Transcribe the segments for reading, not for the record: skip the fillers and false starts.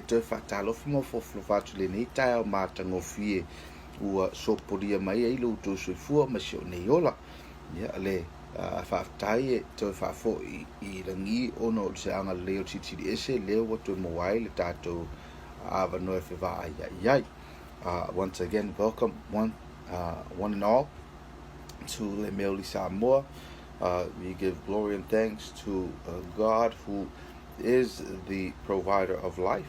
te whatalofu mo foflofatu le nei tai o matangofie ua soporia mai ai lo to soifua ma sio nei ola ia le whaatai e te whaafo I rangi ono o se anga leo titiri ese leo watu moai le tātou ava noe whiwa ai. Once again, welcome one and all to le Mea-Uli Samoa. We give glory and thanks to God, who is the provider of life,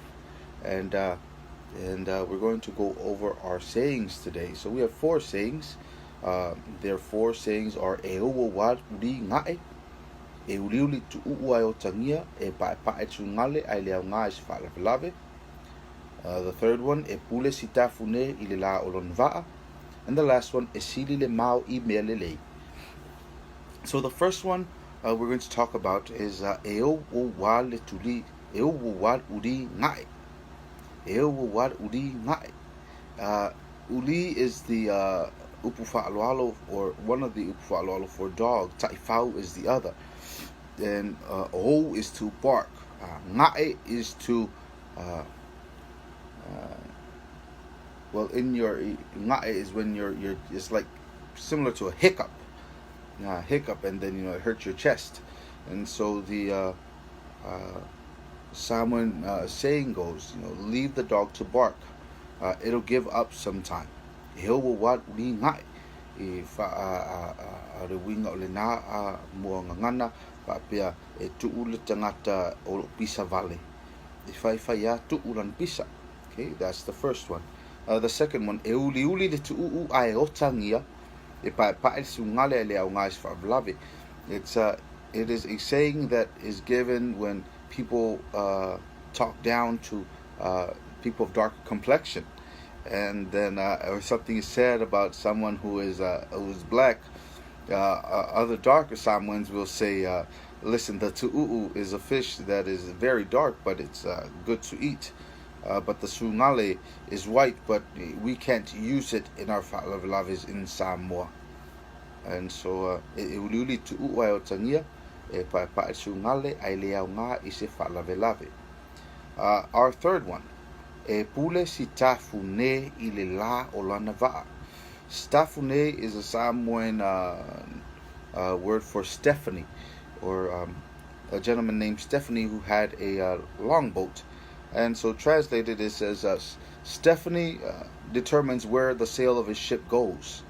and we're going to go over our sayings today. So we have 4 sayings. Their 4 sayings are aoga wad uri ngae, e uliuli tu uai otagia, e pae sugale ai lea ngā is whaalawelawe. The third one, e Pule Sitafune I le la o lona va'a. And the last one, e sili le mau I mea lelei. So the first one we're going to talk about is aoga wad uri ngae. Aoga wad uri ngae. Uli is the upu fa'aloalo, or one of the upu fa'aloalo for dog. Ta'ifau is the other. And o is to bark. Ngae is to well, in your ngae is when you're it's like similar to a hiccup. And then it hurts your chest. And so the Samoan saying goes, leave the dog to bark. It'll give up sometime. Aoga wad uri ngae. I rewinga o le nā Muagagana pa'apea e tu'u le tangata o pisa vale. I whai a tu'u lan pisa. Okay, that's the first one. The second one, e uliuli le tu'u ai otagia, e pae sugale le aoga is whaalawelawe. It is a saying that is given when people talk down to people of dark complexion. And then or something is said about someone who is black. Other darker Samoans will say, listen, the tu'u is a fish that is very dark, but it's good to eat. But the sugale is white, but we can't use it in our whaalawelawe in Samoa. And so e uliuli tu'u ai otagia, e pae sugale ai le aoga I se whaalawelawe. Our third one, e Pule Sitafune I le la o lona va'a. Sitafune is a Samoan word for Stephanie, or a gentleman named Stephanie who had a longboat. And so translated it says, Stephanie determines where the sail of his ship goes.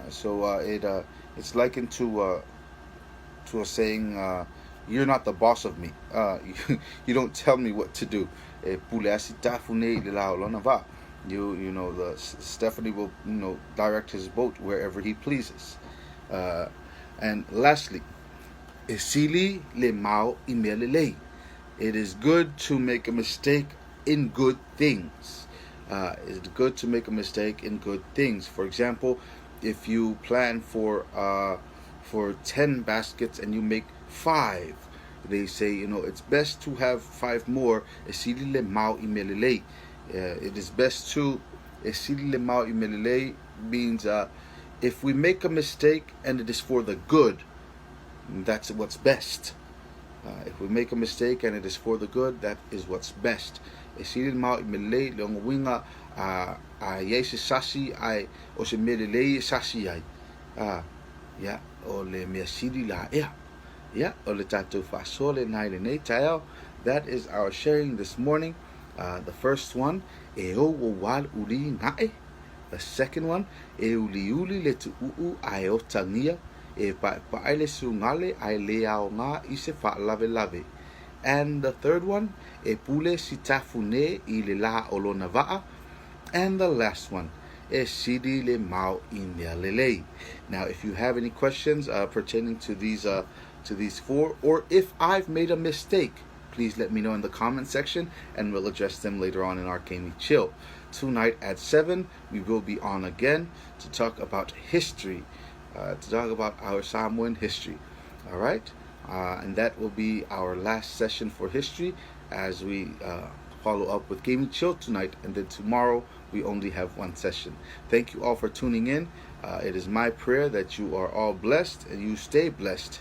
So it's likened to a saying, you're not the boss of me. You don't tell me what to do. Pule Sitafune I le la o lona va'a. The Stephanie will direct his boat wherever he pleases. And lastly, e sili le mau I mea lelei. It is good to make a mistake in good things. It's good to make a mistake in good things. For example, if you plan for 10 baskets and you make 5, they say it's best to have 5 more. E sili le mau I mea lelei. It is best to sili le mau I mea lelei means if we make a mistake and it is for the good, that's what's best. If we make a mistake and it is for the good, that is what's best. E sili le mau I mea lelei le winga a yese sasi ai o se mea lelei sasi ai. O le mea sili la ea. O le tātou whaasole nai le nei taeo. That is our sharing this morning. The first one, aoga wad uri ngae. The second one, e uliuli le tu'u ai otagia, e pae le sugale ai le aoga I se whaalawelawe. And the third one, e Pule Sitafune I le la o lona va'a. And the last one, e sili le mau I mea lelei. Now, if you have any questions pertaining to these 4, or if I've made a mistake, please let me know in the comment section, and we'll address them later on in our Kami Chill. Tonight at 7, we will be on again to talk about history, to talk about our Samoan history. All right? And that will be our last session for history as we follow up with Kami Chill tonight, and then tomorrow we only have 1 session. Thank you all for tuning in. It is my prayer that you are all blessed and you stay blessed,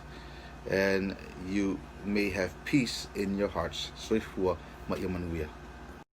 and you may have peace in your hearts. Soifua ma'ia manuia.